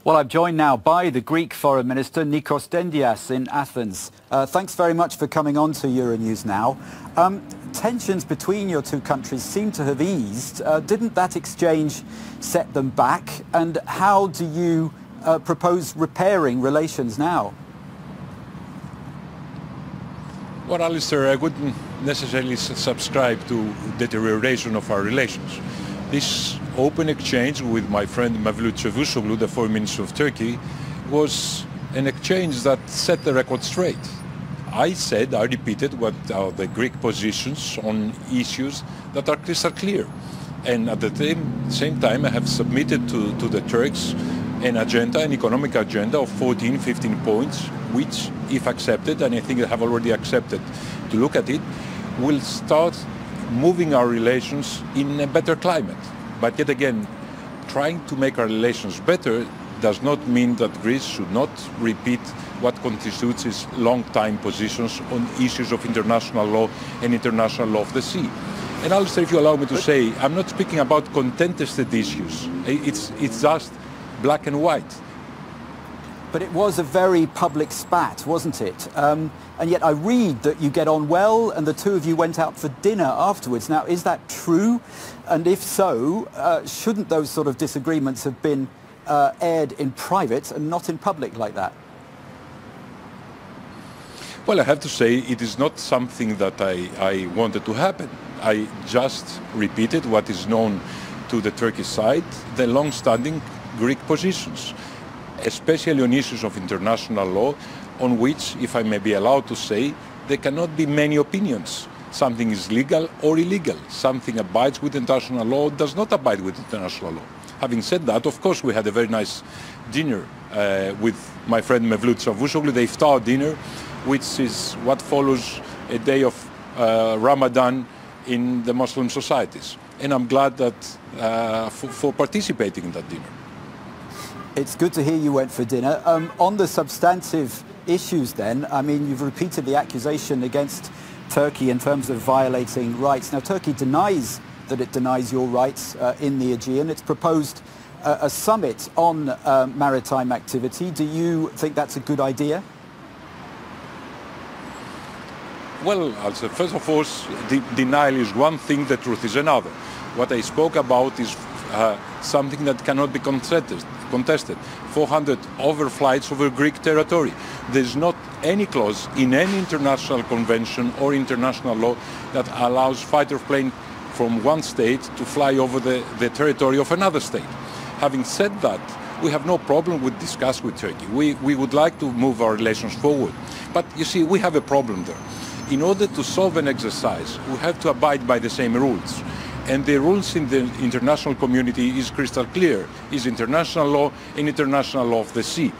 Well, I'm joined now by the Greek Foreign Minister, Nikos Dένdias, in Athens. Thanks very much for coming on to Euronews now. Tensions between your two countries seem to have eased. Didn't that exchange set them back? And how do you propose repairing relations now? Well, Alistair, I wouldn't necessarily subscribe to deterioration of our relations. This open exchange with my friend Mevlut Çavuşoğlu, the Foreign Minister of Turkey, was an exchange that set the record straight. I repeated what are the Greek positions on issues that are crystal clear. And at the same time, I have submitted to the Turks an economic agenda of 14, 15 points, which, if accepted, and I think they have already accepted to look at it, will start moving our relations in a better climate. But yet again, trying to make our relations better does not mean that Greece should not repeat what constitutes its long-time positions on issues of international law and international law of the sea. And Alistair, if you allow me to say, I'm not speaking about contested issues. It's just black and white. But it was a very public spat, wasn't it? And yet I read that you get on well and the two of you went out for dinner afterwards. Now, is that true? And if so, shouldn't those sort of disagreements have been aired in private and not in public like that? Well, I have to say it is not something that I wanted to happen. I just repeated what is known to the Turkish side, the long-standing Greek positions, especially on issues of international law, on which, if I may be allowed to say, there cannot be many opinions. Something is legal or illegal. Something abides with international law, does not abide with international law. Having said that, of course, we had a very nice dinner with my friend Mevlut Çavuşoğlu, the iftar dinner, which is what follows a day of Ramadan in the Muslim societies. And I'm glad that for participating in that dinner. It's good to hear you went for dinner. On the substantive issues then, I mean, you've repeated the accusation against Turkey in terms of violating rights. Now, Turkey denies that it denies your rights in the Aegean. It's proposed a summit on maritime activity. Do you think that's a good idea? Well, first of all, denial is one thing, the truth is another. What I spoke about is something that cannot be contested. 400 overflights over Greek territory. There's not any clause in any international convention or international law that allows fighter plane from one state to fly over the territory of another state. Having said that, we have no problem with discussing with Turkey. We would like to move our relations forward. But you see, we have a problem there. In order to solve an exercise, we have to abide by the same rules. And the rules in the international community is crystal clear, is international law and international law of the sea.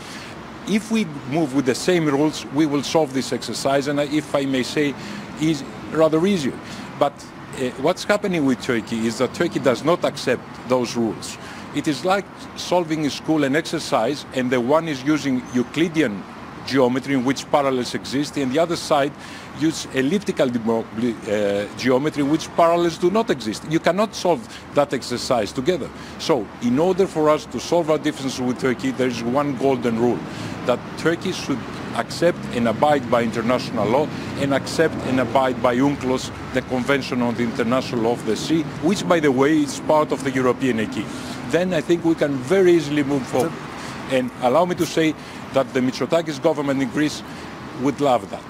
If we move with the same rules, we will solve this exercise, and if I may say, is rather easier. But what's happening with Turkey is that Turkey does not accept those rules. It is like solving in school an exercise, and the one is using Euclidean geometry in which parallels exist, and the other side use elliptical geometry in which parallels do not exist. You cannot solve that exercise together. So in order for us to solve our differences with Turkey, there is one golden rule, that Turkey should accept and abide by international law and accept and abide by UNCLOS, the Convention on the International Law of the Sea, which, by the way, is part of the European acquis. Then I think we can very easily move forward. And allow me to say that the Mitsotakis government in Greece would love that.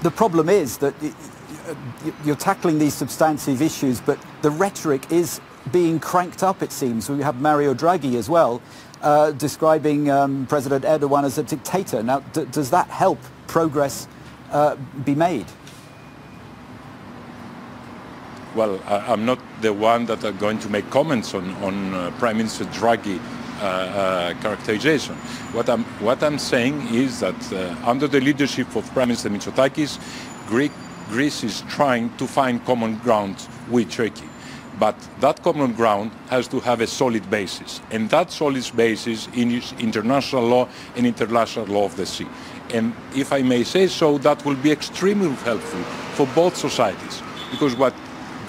The problem is that you're tackling these substantive issues, but the rhetoric is being cranked up, it seems. We have Mario Draghi as well, describing President Erdogan as a dictator. Now, does that help progress be made? Well, I'm not the one that are going to make comments on Prime Minister Draghi characterization. What I'm saying is that under the leadership of Prime Minister Mitsotakis, Greece is trying to find common ground with Turkey. But that common ground has to have a solid basis. And that solid basis is international law and international law of the sea. And if I may say so, that will be extremely helpful for both societies. Because what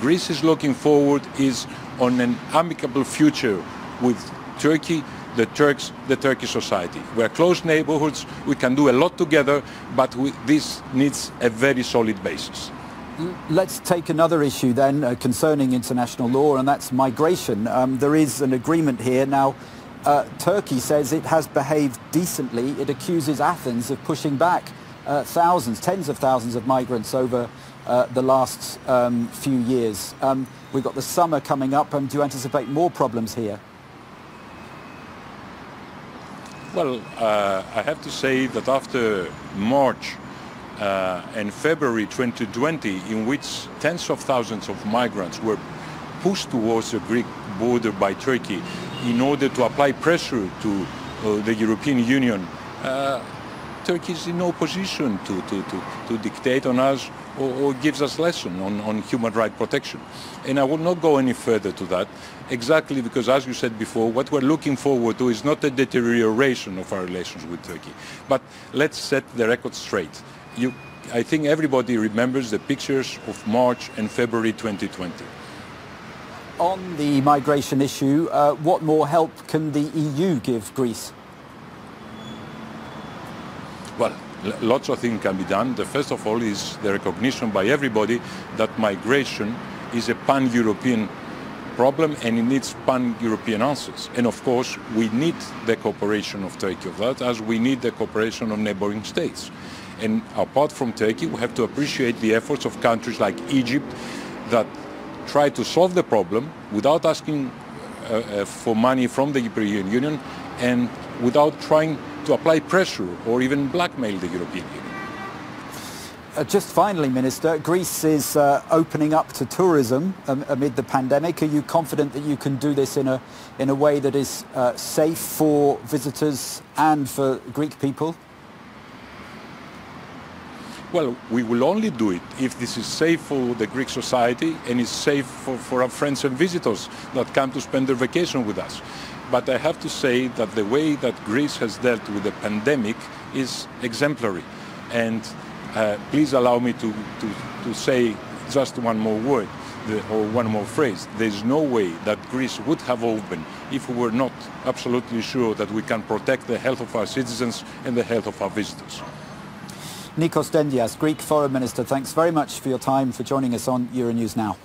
Greece is looking forward is on an amicable future with Turkey the Turkish society. We're close neighborhoods, we can do a lot together, but this needs a very solid basis. Let's take another issue then concerning international law, and that's migration. There is an agreement here. Now, Turkey says it has behaved decently. It accuses Athens of pushing back thousands, tens of thousands of migrants over the last few years. We've got the summer coming up. Do you anticipate more problems here? Well, I have to say that after March and February 2020, in which tens of thousands of migrants were pushed towards the Greek border by Turkey in order to apply pressure to the European Union, Turkey is in no position to dictate on us or gives us lesson on human rights protection. And I will not go any further to that, exactly because, as you said before, what we're looking forward to is not a deterioration of our relations with Turkey. But let's set the record straight. I think everybody remembers the pictures of March and February 2020. On the migration issue, what more help can the EU give Greece? Well, lots of things can be done. The first of all is the recognition by everybody that migration is a pan-European problem and it needs pan-European answers. And of course, we need the cooperation of Turkey of that, as we need the cooperation of neighboring states. And apart from Turkey, we have to appreciate the efforts of countries like Egypt that try to solve the problem without asking for money from the European Union and without trying to apply pressure or even blackmail the European Union. Just finally, Minister, Greece is opening up to tourism amid the pandemic. Are you confident that you can do this in a way that is safe for visitors and for Greek people? Well, we will only do it if this is safe for the Greek society and is safe for our friends and visitors that come to spend their vacation with us. But I have to say that the way that Greece has dealt with the pandemic is exemplary. And please allow me to say just one more word or one more phrase. There's no way that Greece would have opened if we were not absolutely sure that we can protect the health of our citizens and the health of our visitors. Nikos Dendyias, Greek Foreign Minister, thanks very much for your time, for joining us on Euronews Now.